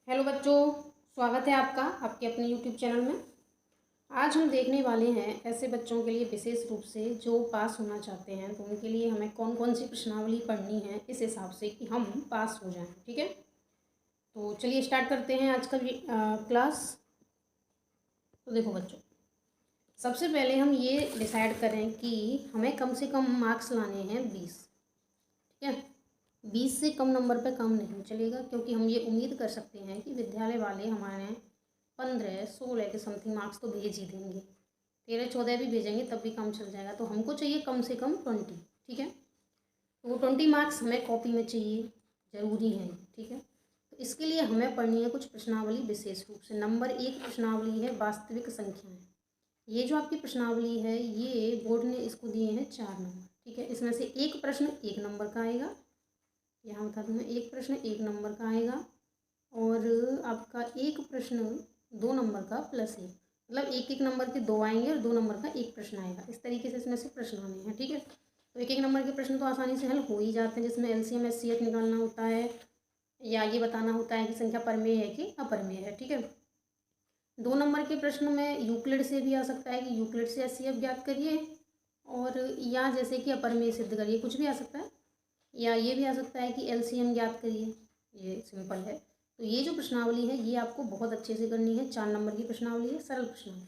Hello बच्चों, स्वागत है आपका आपके अपने यूट्यूब चैनल में। आज हम देखने वाले हैं ऐसे बच्चों के लिए विशेष रूप से जो पास होना चाहते हैं, तो उनके लिए हमें कौन कौन सी प्रश्नावली पढ़नी है इस हिसाब से कि हम पास हो जाएं। ठीक है, तो चलिए स्टार्ट करते हैं आज का क्लास। तो देखो बच्चों, सबसे पहले हम ये डिसाइड करें कि हमें कम से कम मार्क्स लाने हैं 20। ठीक है, 20 से कम नंबर पे काम नहीं चलेगा, क्योंकि हम ये उम्मीद कर सकते हैं कि विद्यालय वाले हमारे 15-16 के समथिंग मार्क्स तो भेज ही देंगे। 13-14 भी भेजेंगे तब भी काम चल जाएगा। तो हमको चाहिए कम से कम 20। ठीक है, तो वो 20 मार्क्स हमें कॉपी में चाहिए, ज़रूरी है। ठीक है, तो इसके लिए हमें पढ़नी है कुछ प्रश्नावली विशेष रूप से। नंबर 1 प्रश्नावली है वास्तविक संख्याएं। ये जो आपकी प्रश्नावली है ये बोर्ड ने इसको दिए हैं 4 नंबर। ठीक है, इसमें से एक प्रश्न 1 नंबर का आएगा, यहाँ बता दूँ मैं, एक प्रश्न 1 नंबर का आएगा और आपका एक प्रश्न 2 नंबर का +1, मतलब एक एक नंबर के 2 आएंगे और 2 नंबर का एक प्रश्न आएगा। इस तरीके से इसमें से प्रश्न आने हैं। ठीक है, तो एक एक नंबर के प्रश्न तो आसानी से हल हो ही जाते हैं, जिसमें LCM HCF निकालना होता है या ये बताना होता है कि संख्या परमेय है कि अपरमेय है। ठीक है, 2 नंबर के प्रश्न में यूक्लिड से भी आ सकता है कि यूक्लिड से HCF ज्ञात करिए, और या जैसे कि अपरमेय सिद्ध करिए, कुछ भी आ सकता है। या ये भी आ सकता है कि LCM ज्ञात करिए, ये सिंपल है। तो ये जो प्रश्नावली है ये आपको बहुत अच्छे से करनी है। 4 नंबर की प्रश्नावली है, सरल प्रश्नावली।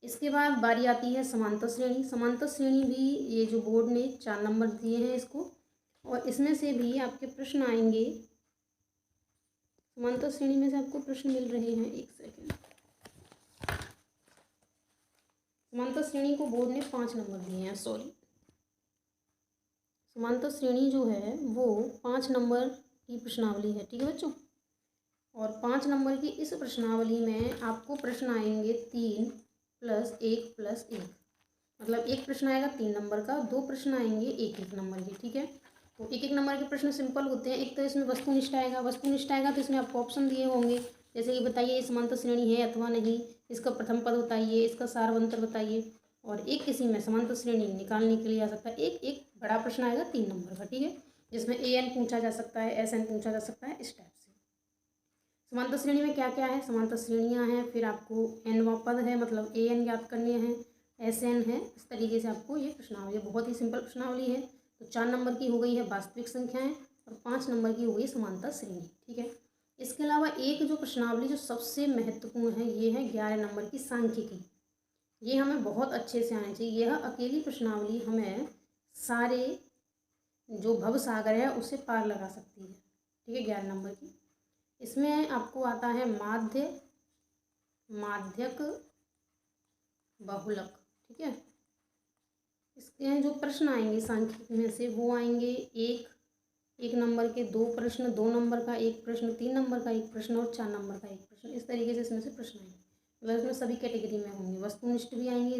इसके बाद बारी आती है समांतर श्रेणी। समांतर श्रेणी भी ये जो बोर्ड ने 4 नंबर दिए हैं इसको, और इसमें से भी आपके प्रश्न आएंगे। समांतर श्रेणी में से आपको प्रश्न मिल रहे हैं, एक सेकेंड। समांतर श्रेणी को बोर्ड ने 5 नंबर दिए हैं, सॉरी। समांतर श्रेणी जो है वो 5 नंबर की प्रश्नावली है। ठीक है बच्चों, और 5 नंबर की इस प्रश्नावली में आपको प्रश्न आएंगे 3 + 1 + 1, मतलब एक प्रश्न आएगा 3 नंबर का, 2 प्रश्न आएंगे 1-1 नंबर के। ठीक है, तो 1-1 नंबर के प्रश्न सिंपल होते हैं। एक तो इसमें वस्तुनिष्ठ आएगा, वस्तुनिष्ठ आएगा तो इसमें आपको ऑप्शन दिए होंगे, जैसे कि बताइए ये समांतर श्रेणी है अथवा नहीं, इसका प्रथम पद बताइए, इसका सारवंतर बताइए। और एक किसी में समांतर श्रेणी निकालने के लिए आ सकता है एक एक बड़ा प्रश्न आएगा 3 नंबर का। ठीक है, जिसमें AN पूछा जा सकता है, SN पूछा जा सकता है, इस टाइप से। समांतर श्रेणी में क्या क्या है, समांतर श्रेणियाँ हैं, फिर आपको n पद है, मतलब AN ज्ञात करने हैं, SN है। इस तरीके से आपको ये प्रश्नावली, बहुत ही सिंपल प्रश्नावली है। तो 4 नंबर की हो गई है वास्तविक संख्याएं और 5 नंबर की हो गई समांतर श्रेणी। ठीक है, इसके अलावा एक जो प्रश्नावली जो सबसे महत्वपूर्ण है ये है 11 नंबर की सांख्यिकी। ये हमें बहुत अच्छे से आनी चाहिए। यह अकेली प्रश्नावली हमें सारे जो भव सागर है उसे पार लगा सकती है। ठीक है, 11 नंबर की। इसमें आपको आता है माध्य, माध्यक, बहुलक। ठीक है, इसके जो प्रश्न आएंगे सांख्यिकी में से वो आएंगे एक नंबर के 2 प्रश्न, 2 नंबर का एक प्रश्न, 3 नंबर का एक प्रश्न और 4 नंबर का एक प्रश्न। इस तरीके से इसमें से प्रश्न आएंगे, मतलब इसमें सभी कैटेगरी में होंगे। वस्तुनिष्ठ भी आएंगे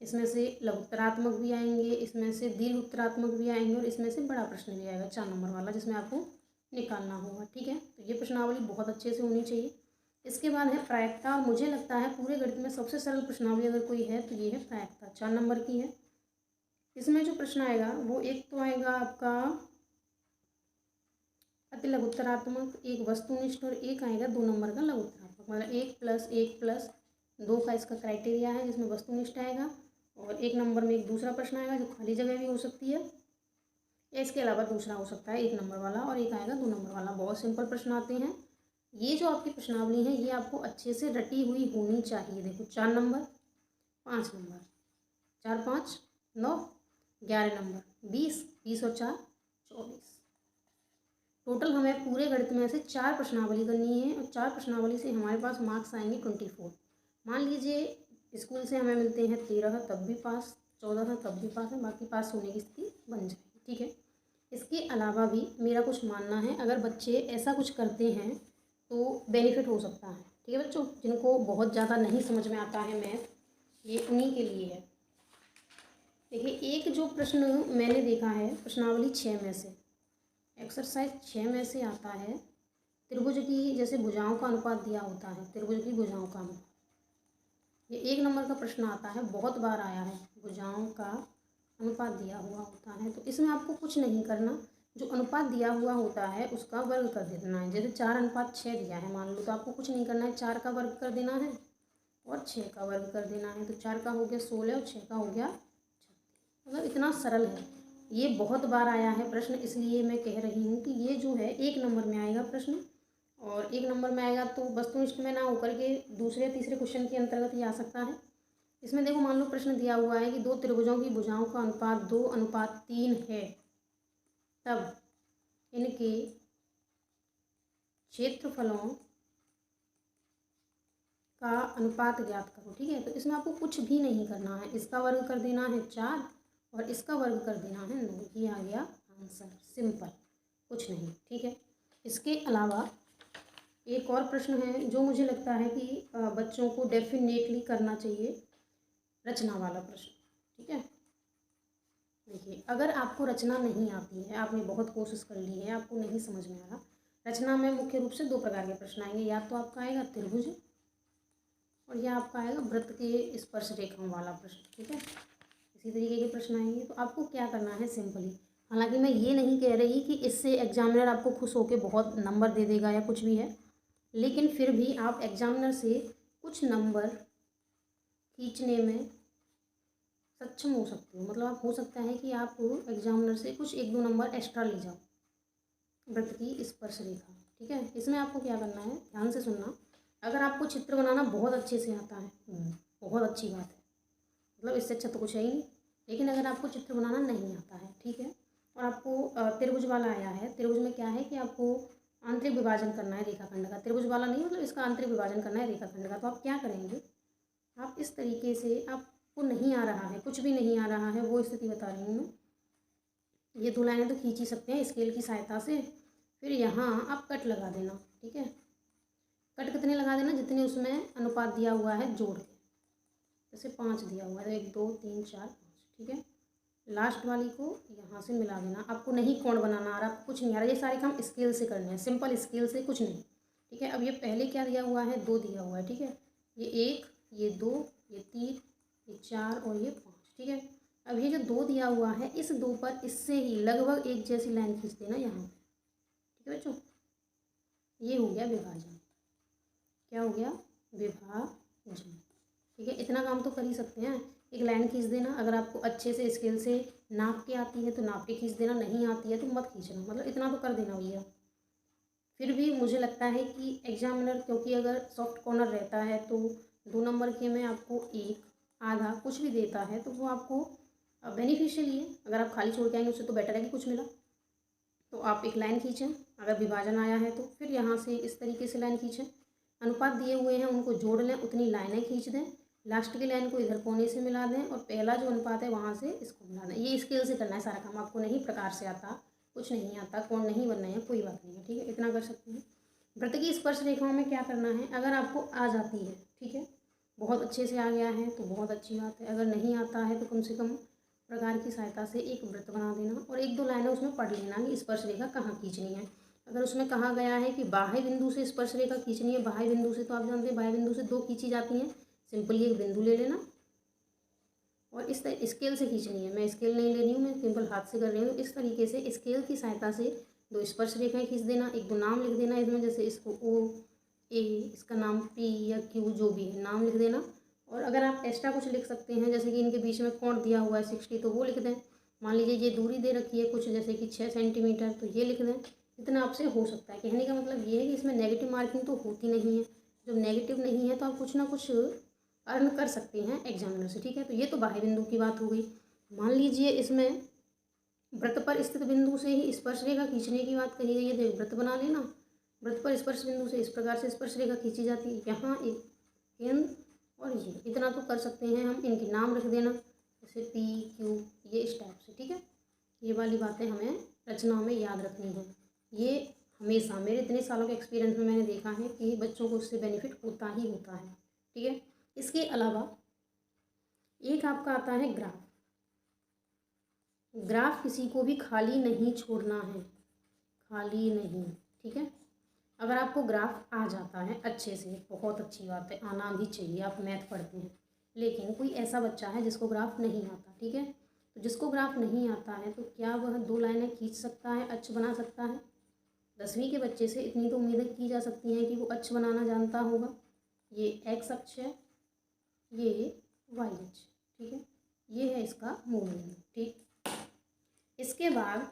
इसमें से लघुत्तरात्मक भी आएंगे, इसमें से दीर्घ उत्तरात्मक भी आएंगे, और इसमें से बड़ा प्रश्न भी आएगा 4 नंबर वाला, जिसमें आपको निकालना होगा। ठीक है, तो ये प्रश्नावली बहुत अच्छे से होनी चाहिए। इसके बाद है प्रायिकता। मुझे लगता है पूरे गणित में सबसे सरल प्रश्नावली अगर कोई है तो ये है प्रायिकता, 4 नंबर की है। इसमें जो प्रश्न आएगा वो एक तो आएगा आपका अति लघुत्तरात्मक, एक वस्तुनिष्ठ, और एक आएगा 2 नंबर का लघुत्तरात्मक, मतलब 1+1+2 का इसका क्राइटेरिया है, जिसमें वस्तुनिष्ठ आएगा। और 1 नंबर में एक दूसरा प्रश्न आएगा जो खाली जगह भी हो सकती है, या इसके अलावा दूसरा हो सकता है 1 नंबर वाला, और एक आएगा 2 नंबर वाला। बहुत सिंपल प्रश्न आते हैं। ये जो आपकी प्रश्नावली है ये आपको अच्छे से रटी हुई होनी चाहिए। देखो 4 नंबर, 5 नंबर, 4 5 9, 11 नंबर, 20, 20 और 4 24। टोटल हमें पूरे गणित में से 4 प्रश्नावली करनी है, और 4 प्रश्नावली से हमारे पास मार्क्स आएंगे 24। मान लीजिए स्कूल से हमें मिलते हैं 13 तब भी पास, 14 तब भी पास है, बाकी पास होने की स्थिति बन जाएगी। ठीक है, इसके अलावा भी मेरा कुछ मानना है, अगर बच्चे ऐसा कुछ करते हैं तो बेनिफिट हो सकता है। ठीक है बच्चों, जिनको बहुत ज़्यादा नहीं समझ में आता है मैथ, ये उन्हीं के लिए है। देखिए, एक जो प्रश्न मैंने देखा है प्रश्नावली 6 में से, एक्सरसाइज 6 में से आता है, त्रिभुज की जैसे भुजाओं का अनुपात दिया होता है, त्रिभुज की भुजाओं का अनुपात। ये 1 नंबर का प्रश्न आता है, बहुत बार आया है, भुजाओं का अनुपात दिया हुआ होता है। तो इसमें आपको कुछ नहीं करना, जो अनुपात दिया हुआ होता है उसका वर्ग कर देना है। जैसे 4:6 दिया है मान लो, तो आपको कुछ नहीं करना है, 4 का वर्ग कर देना है और 6 का वर्ग कर देना है। तो 4 का हो गया 16 और 6 का हो गया 36। मतलब इतना सरल है। ये बहुत बार आया है प्रश्न, इसलिए मैं कह रही हूँ कि ये जो है 1 नंबर में आएगा प्रश्न, और 1 नंबर में आएगा तो वस्तुनिष्ठ में ना होकर के दूसरे तीसरे क्वेश्चन के अंतर्गत ये आ सकता है। इसमें देखो मान लो प्रश्न दिया हुआ है कि 2 त्रिभुजों की भुजाओं का अनुपात 2:3 है, तब इनके क्षेत्रफलों का अनुपात ज्ञात करो। ठीक है, तो इसमें आपको कुछ भी नहीं करना है, इसका वर्ग कर देना है 4 और इसका वर्ग कर देना है 9। ये आ गया आंसर, सिंपल, कुछ नहीं। ठीक है, इसके अलावा एक और प्रश्न है जो मुझे लगता है कि बच्चों को डेफिनेटली करना चाहिए, रचना वाला प्रश्न। ठीक है, देखिए अगर आपको रचना नहीं आती है, आपने बहुत कोशिश कर ली है, आपको नहीं समझ में आ रहा, रचना में मुख्य रूप से 2 प्रकार के प्रश्न आएंगे। या तो आपका आएगा त्रिभुज और या आपका आएगा वृत्त के स्पर्श रेखाओं वाला प्रश्न। ठीक है, इसी तरीके के प्रश्न आएंगे। तो आपको क्या करना है सिंपली, हालांकि मैं ये नहीं कह रही कि इससे एग्जामिनर आपको खुश होकर बहुत नंबर दे देगा या कुछ भी है, लेकिन फिर भी आप एग्जामिनर से कुछ नंबर खींचने में सक्षम हो सकते हो। मतलब आप हो सकता है कि आप एग्जामिनर से कुछ 1-2 नंबर एक्स्ट्रा ले जाओ वृत्त की स्पर्श रेखा। ठीक है, इसमें आपको क्या करना है, ध्यान से सुनना। अगर आपको चित्र बनाना बहुत अच्छे से आता है, बहुत अच्छी बात है, मतलब इससे अच्छा तो कुछ है ही नहीं। लेकिन अगर आपको चित्र बनाना नहीं आता है, ठीक है, और आपको त्रिभुज वाला आया है, त्रिभुज में क्या है कि आपको आंतरिक विभाजन करना है रेखाखंड का, त्रिभुज वाला नहीं मतलब इसका आंतरिक विभाजन करना है रेखाखंड का, तो आप क्या करेंगे, आप इस तरीके से, आपको नहीं आ रहा है, कुछ भी नहीं आ रहा है, वो स्थिति बता रही हूँ मैं। ये 2 लाइनें तो खींच ही सकते हैं स्केल की सहायता से। फिर यहाँ आप कट लगा देना। ठीक है, कट कितने लगा देना, जितने उसमें अनुपात दिया हुआ है जोड़ के। जैसे 5 दिया हुआ है, 1 2 3 4 5। ठीक है, लास्ट वाली को यहाँ से मिला देना। आपको नहीं कोण बनाना आ रहा, आपको कुछ नहीं आ रहा, ये सारे काम स्केल से करने हैं, सिंपल स्केल से, कुछ नहीं। ठीक है, अब ये पहले क्या दिया हुआ है, 2 दिया हुआ है। ठीक है, ये 1, ये 2, ये 3, ये 4 और ये 5। ठीक है, अब ये जो 2 दिया हुआ है, इस 2 पर इससे ही लगभग एक जैसी लाइन खींच देना यहाँ पे। ठीक है बच्चों, ये हो गया विभाजन। क्या हो गया, विभाजन। ठीक है, इतना काम तो कर ही सकते हैं, एक लाइन खींच देना। अगर आपको अच्छे से स्केल से नाप के आती है तो नाप के खींच देना, नहीं आती है तो मत खींचना, मतलब इतना तो कर देना भैया। फिर भी मुझे लगता है कि एग्जामिनर, क्योंकि अगर सॉफ्ट कॉर्नर रहता है तो 2 नंबर के में आपको 1 आधा कुछ भी देता है तो वो आपको बेनिफिशियल ही है। अगर आप खाली छोड़ के आएंगे उससे तो बेटर है कि कुछ मिला। तो आप एक लाइन खींचें, अगर विभाजन आया है तो फिर यहाँ से इस तरीके से लाइन खींचें, अनुपात दिए हुए हैं उनको जोड़ लें, उतनी लाइनें खींच दें, लास्ट की लाइन को इधर कोने से मिला दें और पहला जो अनुपात है वहाँ से इसको मिला दें। ये स्केल से करना है सारा काम, आपको नहीं प्रकार से आता, कुछ नहीं आता, कोण नहीं बनना है, कोई बात नहीं है। ठीक है, इतना कर सकते हैं। वृत्त की स्पर्श रेखाओं में क्या करना है, अगर आपको आ जाती है, ठीक है, बहुत अच्छे से आ गया है तो बहुत अच्छी बात है, अगर नहीं आता है तो कम से कम प्रकार की सहायता से एक वृत्त बना देना और 1-2 लाइनें उसमें पढ़ लेना कि स्पर्श रेखा कहाँ खींचनी है। अगर उसमें कहा गया है कि बाह्य बिंदु से स्पर्श रेखा खींचनी है, बाह्य बिंदु से तो आप जानते हैं बाह्य बिंदु से 2 खींची जाती हैं, सिंपली एक बिंदु ले लेना और इस स्केल से खींचनी है। मैं स्केल नहीं ले रही हूँ, मैं सिंपल हाथ से कर रही हूँ। इस तरीके से स्केल की सहायता से 2 स्पर्श रेखाएं खींच देना, 1-2 नाम लिख देना इसमें, जैसे इसको O A, इसका नाम P या Q जो भी है नाम लिख देना। और अगर आप एक्स्ट्रा कुछ लिख सकते हैं, जैसे कि इनके बीच में कोण दिया हुआ है 60 तो वो लिख दें। मान लीजिए ये दूरी दे रखी है कुछ, जैसे कि 6 सेंटीमीटर, तो ये लिख दें। इतना आपसे हो सकता है। कहने का मतलब ये है कि इसमें नेगेटिव मार्किंग तो होती नहीं है, जब नेगेटिव नहीं है तो आप कुछ ना कुछ अर्न कर सकते हैं एग्जामिनर से। ठीक है, तो ये तो बाह्य बिंदु की बात हो गई। मान लीजिए इसमें वृत्त पर स्थित बिंदु से ही स्पर्श रेखा खींचने की बात कही गई है, तो वृत्त बना लेना। वृत्त पर स्पर्श बिंदु से इस प्रकार से स्पर्श रेखा खींची जाती है, यहाँ एक केंद्र और ये, इतना तो कर सकते हैं हम। इनके नाम रख देना, जैसे P Q, ये इस टाइप से। ठीक है, ये वाली बातें हमें रचना में याद रखनी है। ये हमेशा मेरे इतने सालों के एक्सपीरियंस में मैंने देखा है कि बच्चों को उससे बेनिफिट होता ही होता है। ठीक है, इसके अलावा एक आपका आता है ग्राफ। ग्राफ किसी को भी खाली नहीं छोड़ना है, खाली नहीं। ठीक है, अगर आपको ग्राफ आ जाता है अच्छे से, बहुत अच्छी बात है, आना भी चाहिए, आप मैथ पढ़ते हैं। लेकिन कोई ऐसा बच्चा है जिसको ग्राफ नहीं आता, ठीक है, तो जिसको ग्राफ नहीं आता है तो क्या वह 2 लाइनें खींच सकता है, अक्ष बना सकता है? 10वीं के बच्चे से इतनी तो उम्मीदें की जा सकती हैं कि वो अक्ष बनाना जानता होगा। ये एक्स अक्ष है, ये वाई अक्ष, ठीक है, ये है इसका मूल बिंदु। ठीक, इसके बाद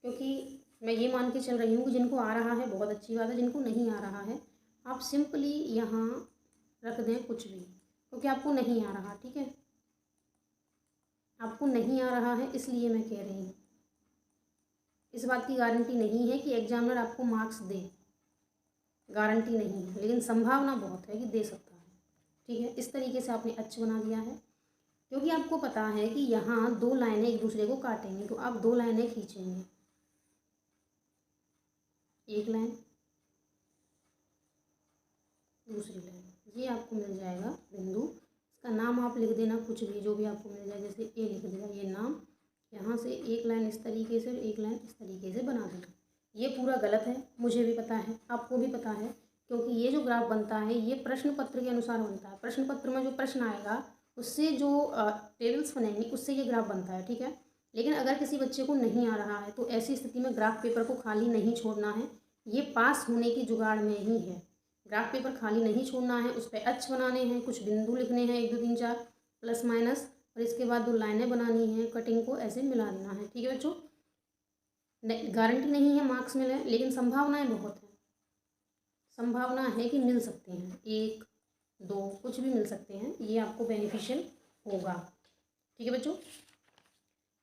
क्योंकि मैं ये मान के चल रही हूँ कि जिनको आ रहा है बहुत अच्छी बात है, जिनको नहीं आ रहा है आप सिंपली यहाँ रख दें कुछ भी, क्योंकि आपको नहीं आ रहा। ठीक है, आपको नहीं आ रहा है इसलिए मैं कह रही हूँ। इस बात की गारंटी नहीं है कि एग्जामिनर आपको मार्क्स दे, गारंटी नहीं है, लेकिन संभावना बहुत है कि दे सकता है। ठीक है, इस तरीके से आपने अक्ष बना दिया है, क्योंकि आपको पता है कि यहाँ 2 लाइनें एक दूसरे को काटेंगी, तो आप 2 लाइनें खींचेंगे, एक लाइन दूसरी लाइन, ये आपको मिल जाएगा बिंदु। इसका नाम आप लिख देना कुछ भी, जो भी आपको मिल जाए, जैसे ए लिख दिया, ये नाम। यहाँ से एक लाइन इस तरीके से, एक लाइन इस तरीके से बना देना। ये पूरा गलत है, मुझे भी पता है, आपको भी पता है, क्योंकि ये जो ग्राफ बनता है ये प्रश्न पत्र के अनुसार बनता है। प्रश्न पत्र में जो प्रश्न आएगा उससे जो टेबल्स बनेंगी उससे ये ग्राफ बनता है। ठीक है, लेकिन अगर किसी बच्चे को नहीं आ रहा है तो ऐसी स्थिति में ग्राफ पेपर को खाली नहीं छोड़ना है, ये पास होने की जुगाड़ में ही है। ग्राफ पेपर खाली नहीं छोड़ना है, उस पर अक्ष बनाने हैं, कुछ बिंदु लिखने हैं, 1 2 3 4 प्लस माइनस, और इसके बाद 2 लाइनें बनानी हैं, कटिंग को ऐसे मिला देना है। ठीक है बच्चों, गारंटी नहीं है मार्क्स मिले, लेकिन संभावनाएं बहुत हैं। संभावना है कि मिल सकते हैं, 1 2 कुछ भी मिल सकते हैं, ये आपको बेनिफिशियल होगा। ठीक है बच्चों,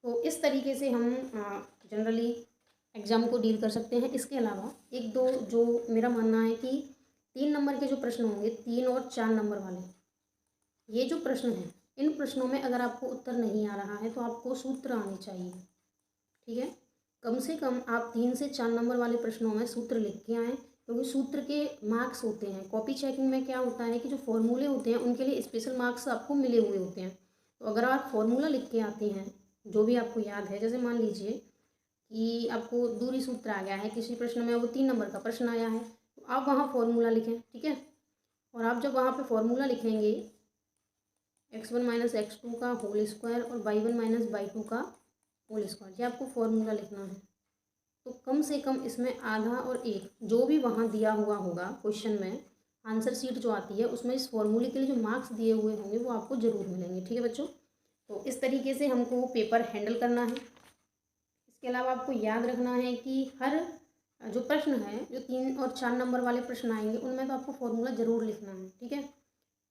तो इस तरीके से हम जनरली एग्ज़ाम को डील कर सकते हैं। इसके अलावा 1 2 जो मेरा मानना है कि 3 नंबर के जो प्रश्न होंगे, 3 और 4 नंबर वाले, ये जो प्रश्न हैं, इन प्रश्नों में अगर आपको उत्तर नहीं आ रहा है तो आपको सूत्र आने चाहिए। ठीक है, कम से कम आप 3 से 4 नंबर वाले प्रश्नों में सूत्र लिख के आएँ, क्योंकि सूत्र के मार्क्स होते हैं। कॉपी चेकिंग में क्या होता है कि जो फॉर्मूले होते हैं उनके लिए स्पेशल मार्क्स आपको मिले हुए होते हैं। तो अगर आप फॉर्मूला लिख के आते हैं जो भी आपको याद है, जैसे मान लीजिए कि आपको दूरी सूत्र आ गया है किसी प्रश्न में, वो 3 नंबर का प्रश्न आया है, तो आप वहाँ फॉर्मूला लिखें। ठीक है, और आप जब वहाँ पे फॉर्मूला लिखेंगे x1 माइनस x2 का होल स्क्वायर और y1 माइनस y2 का होल स्क्वायर, ये आपको फॉर्मूला लिखना है। तो कम से कम इसमें आधा और एक जो भी वहाँ दिया हुआ होगा क्वेश्चन में, आंसर शीट जो आती है उसमें इस फॉर्मूले के लिए जो मार्क्स दिए हुए होंगे वो आपको ज़रूर मिलेंगे। ठीक है बच्चों, तो इस तरीके से हमको पेपर हैंडल करना है। इसके अलावा आपको याद रखना है कि हर जो प्रश्न है, जो 3 और 4 नंबर वाले प्रश्न आएंगे उनमें तो आपको फॉर्मूला ज़रूर लिखना है। ठीक है,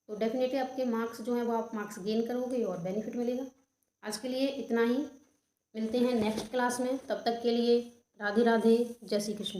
तो डेफिनेटली आपके मार्क्स जो हैं वो आप मार्क्स गेन करोगे और बेनिफिट मिलेगा। आज के लिए इतना ही, मिलते हैं नेक्स्ट क्लास में, तब तक के लिए राधे राधे, जय श्री कृष्ण।